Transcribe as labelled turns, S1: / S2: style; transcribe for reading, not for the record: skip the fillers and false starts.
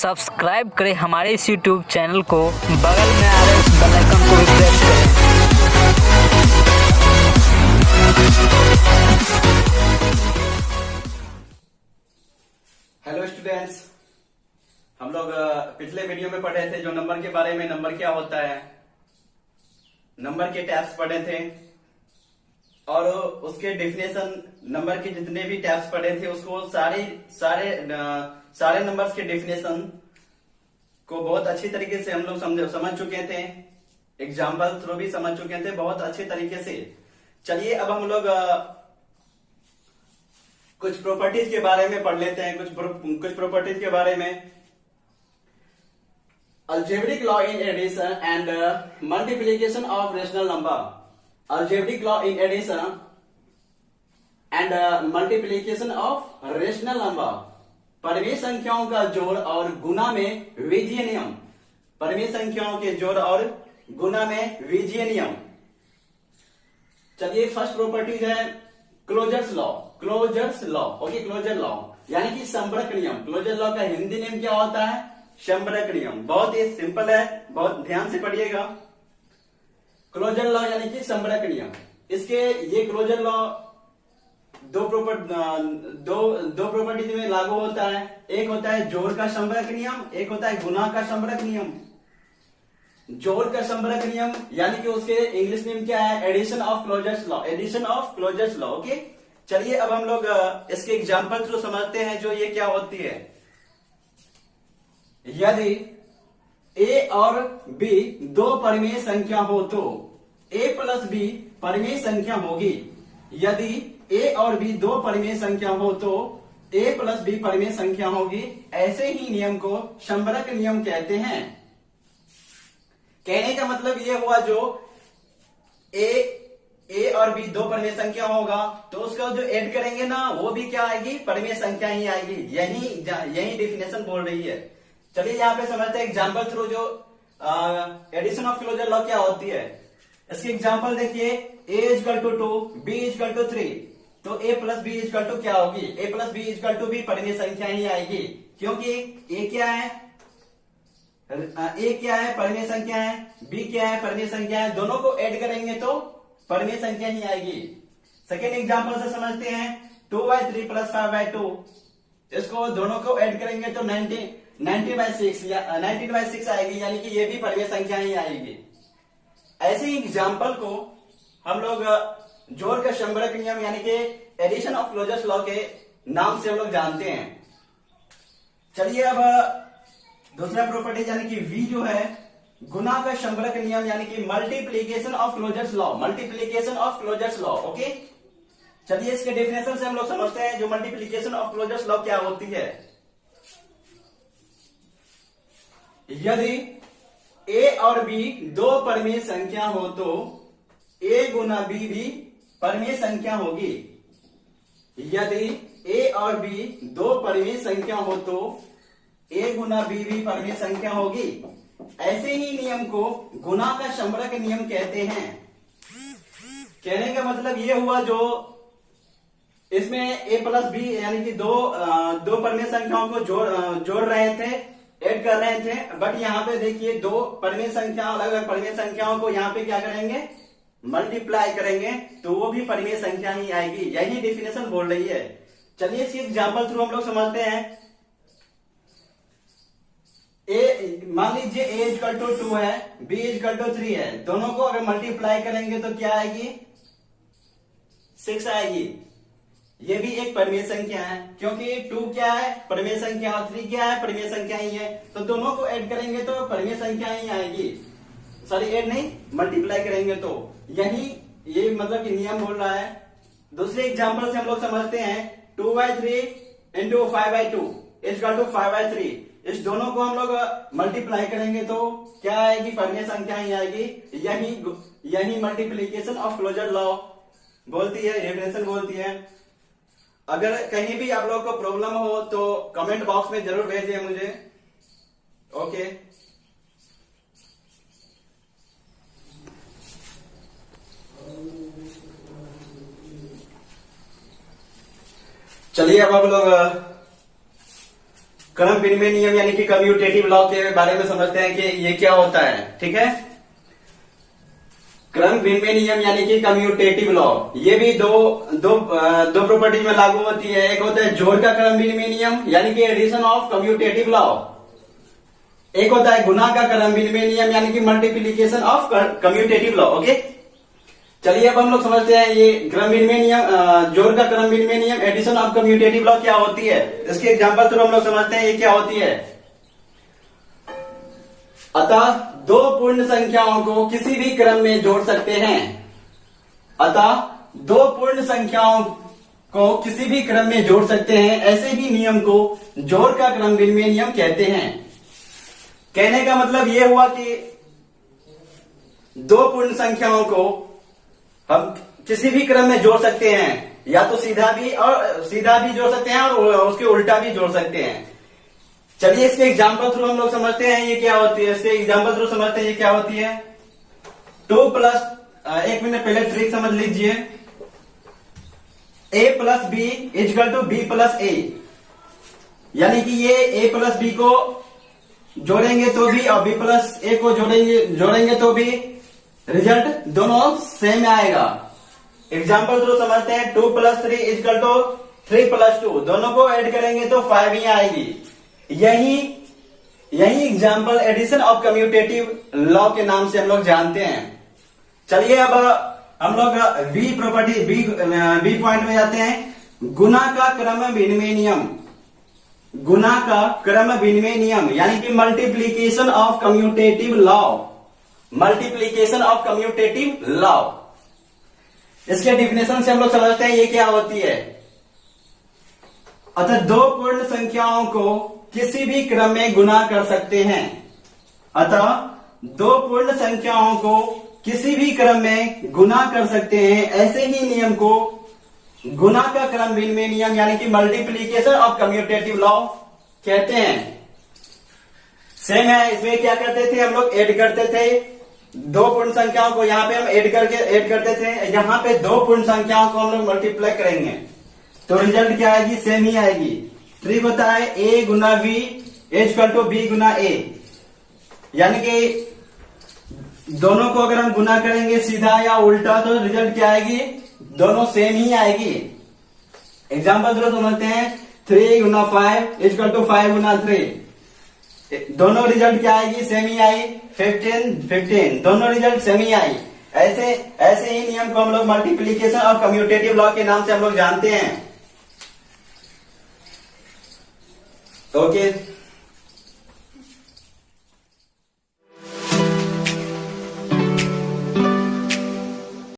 S1: Subscribe करें हमारे इस यूट्यूब चैनल को, बगल में आ रहे इस बेल आइकन को भी प्रेस करें।
S2: हेलो स्टूडेंट्स, हम लोग पिछले वीडियो में पढ़े थे जो नंबर के बारे में, नंबर क्या होता है, नंबर के टाइप्स पढ़े थे और उसके डेफिनेशन, नंबर के जितने भी टाइप्स पढ़े थे उसको सारे नंबर्स के डेफिनेशन को बहुत अच्छी तरीके से हम लोग समझ चुके थे। एग्जाम्पल थ्रू भी समझ चुके थे बहुत अच्छे तरीके से। चलिए अब हम लोग कुछ प्रॉपर्टीज के बारे में पढ़ लेते हैं। कुछ प्रॉपर्टीज के बारे में। Algebraic law in addition and multiplication of rational number. Algebraic law in addition and multiplication of rational number. परिमेय संख्याओं का जोड़ और गुना में बीजीय नियम। परिमेय संख्याओं के जोड़ और गुना में बीजीय नियम। चलिए फर्स्ट प्रॉपर्टीज है closures law. Closures law, okay, closure law यानी कि संबरक नियम। क्लोजर लॉ का हिंदी नेम क्या होता है? संबरक नियम। बहुत ही सिंपल है, बहुत ध्यान से पढ़िएगा। क्लोजर लॉ यानी कि संबरक नियम। इसके ये क्लोजर लॉ दो प्रॉपर्टीज में लागू होता है। एक होता है जोड़ का संबरक नियम, एक होता है गुना का संबरक नियम। जोड़ का संबरक नियम यानी कि उसके इंग्लिश नेम क्या है? Addition of closures law. Addition of closures law, okay. चलिए अब हम लोग इसके एग्जाम्पल थ्रू समझते हैं जो ये क्या होती है। यदि a और b दो परिमेय संख्या हो तो a प्लस b परिमेय संख्या होगी। यदि a और b दो परिमेय संख्या हो तो a प्लस b परिमेय संख्या होगी। ऐसे ही नियम को संबरक नियम कहते हैं। कहने का मतलब ये हुआ जो a और b दो परिमेय संख्या होगा तो उसका जो ऐड करेंगे ना वो भी क्या आएगी? परिमेय संख्या ही आएगी। यही डेफिनेशन बोल रही है। चलिए यहाँ पे समझते हैं एग्जाम्पल थ्रू जो एडिशन ऑफ क्लोजर लॉ क्या होती है। इसकी एग्जाम्पल देखिए, a is equal to 2, b is equal to 3, तो a plus b is equal to क्या होगी? a plus b is equal to भी परिमेय संख्या ही आएगी क्योंकि a क्या है? a क्या है? परिमेय संख्या है। b क्या है? परिमेय संख्या है। दोनों को ऐड करेंगे तो परिमेय संख्या ही आएगी। सेकेंड एग्जाम्पल से समझते हैं 2/3 प्लस 5/2। इसको दोनों को ऐड करेंगे तो 19/6 आएगी, यानी कि ये भी परिमेय संख्या ही आएगी। ऐसे ही एग्जाम्पल को हम लोग जोड़ का संबरक नियम यानी कि एडिशन ऑफ क्लोजर्स लॉ के नाम से हम लोग जानते हैं। चलिए अब दूसरा प्रॉपर्टी यानी कि V जो है गुना का संबरक नियम यानी कि multiplication of closures law. Multiplication of closures law, okay. चलिए इसके डेफिनेशन से हम लोग समझते हैं जो मल्टीप्लीकेशन ऑफ क्लोजर्स लॉ क्या होती है। यदि a और b दो परिमेय संख्या हो तो a गुना b भी परिमेय संख्या होगी। यदि a और b दो परिमेय संख्या हो तो a गुना b भी परिमेय संख्या होगी। ऐसे ही नियम को गुना का संबरक नियम कहते हैं। कहने का मतलब ये हुआ जो इसमें a प्लस b यानी कि दो परिमेय संख्याओं को जोड़ रहे थे, ऐड कर रहे थे, बट यहाँ पे देखिए दो परिमेय संख्या, अलग अलग परिमेय संख्याओं को यहाँ पे क्या करेंगे? मल्टीप्लाई करेंगे तो वो भी परिमेय संख्या ही आएगी। यही डेफिनेशन बोल रही है। चलिए इसी एग्जाम्पल थ्रू हम लोग समझते हैं। मान लीजिए a इजकल टू 2 है, b इजकल टू 3 है। दोनों को अगर मल्टीप्लाई करेंगे तो क्या आएगी? 6 आएगी। ये भी एक परिमेय संख्या है क्योंकि 2 क्या है? परिमेय संख्या, और 3 क्या है? परिमेय संख्या ही है। तो दोनों को ऐड करेंगे तो परिमेय संख्या ही आएगी। सॉरी, ऐड नहीं, मल्टीप्लाई करेंगे तो ये मतलब कि नियम बोल रहा है। दूसरे एग्जांपल से हम लोग समझते हैं 2/3 इंटू 5/2 इजकल टू 5/3। इस दोनों को हम लोग मल्टीप्लाई करेंगे तो क्या आएगी? परिमेय संख्या ही आएगी। यही मल्टीप्लीकेशन ऑफ क्लोजर लॉ बोलती है, डेफिनेशन बोलती है। अगर कहीं भी आप लोग को प्रॉब्लम हो तो कमेंट बॉक्स में जरूर भेजिए मुझे, ओके। चलिए अब आप लोग क्रम विनिमय नियम यानी कि कम्यूटेटिव लॉ के बारे में समझते हैं कि ये क्या होता है। ठीक है, क्रम विनिमय नियम यानी कि कम्यूटेटिव लॉ, ये भी दो प्रॉपर्टी में लागू होती है। एक होता है जोड़ का क्रम विनिमय नियम यानी कि एडिशन ऑफ कम्यूटेटिव लॉ, एक होता है गुना का क्रम विनिमय नियम यानी कि multiplication of commutative law. Okay, चलिए अब हम लोग समझते हैं ये क्रम विनिमय नियम, जोड़ का क्रम विनिमय नियम, एडिशन ऑफ कम्यूटेटिव लॉ क्या होती है। इसके एग्जांपल थ्रू हम लोग समझते हैं ये क्या होती है। अतः दो पूर्ण संख्याओं को किसी भी क्रम में जोड़ सकते हैं। अतः दो पूर्ण संख्याओं को किसी भी क्रम में जोड़ सकते हैं, ऐसे ही नियम को जोड़ का क्रम विनिमय नियम कहते हैं। कहने का मतलब यह हुआ कि दो पूर्ण संख्याओं को हम किसी भी क्रम में जोड़ सकते हैं, या तो सीधा भी जोड़ सकते हैं और उसके उल्टा भी जोड़ सकते हैं। चलिए इसके एग्जाम्पल थ्रू हम लोग समझते हैं ये क्या होती है। इसके एग्जाम्पल थ्रू समझते हैं ये क्या होती है। 2 प्लस, एक मिनट पहले ट्रिक समझ लीजिए। a plus B equal to B plus A, यानी कि ये a प्लस बी को जोड़ेंगे तो भी और b प्लस ए को जोड़ेंगे तो भी रिजल्ट दोनों सेम आएगा। एग्जाम्पल थ्रू समझते हैं। 2 प्लस 3 इजकल टू 3 प्लस 2, दोनों को ऐड करेंगे तो 5 ही आएगी। यही example addition of commutative law के नाम से हम लोग जानते हैं। चलिए अब हम लोग बी प्रॉपर्टी बी पॉइंट में जाते हैं। गुना का क्रम विनिमय नियम, गुना का क्रम विनिमय नियम यानी कि multiplication of commutative law, multiplication of commutative law. इसके डिफिनेशन से हम लोग समझते हैं ये क्या होती है। अतः दो पूर्ण संख्याओं को किसी भी क्रम में गुना कर सकते हैं। अतः दो पूर्ण संख्याओं को किसी भी क्रम में गुना कर सकते हैं, ऐसे ही नियम को गुना का क्रम विनिमय नियम यानी कि मल्टीप्लीकेशन ऑफ कम्यूटेटिव लॉ कहते हैं। सेम है, इसमें क्या करते थे हम लोग, ऐड करते थे दो पूर्ण संख्याओं को, यहां पे हम ऐड करते थे, यहां पे दो पूर्ण संख्याओं को हम लोग मल्टीप्लाई करेंगे तो रिजल्ट क्या आएगी, सेम ही आएगी। ट्रिक होता है a गुना b इक्वल टू b गुना a, यानी कि दोनों को अगर हम गुना करेंगे सीधा या उल्टा तो रिजल्ट क्या आएगी, दोनों सेम ही आएगी। एग्जाम्पल थ्रू समझते हैं। 3 गुना 5 इक्वल टू 5 गुना 3, दोनों रिजल्ट क्या आएगी, सेम ही आई। 15 दोनों रिजल्ट सेम ही आई। ऐसे ही नियम को हम लोग मल्टीप्लीकेशन और कम्यूटेटिव लॉ के नाम से हम लोग जानते हैं। ओके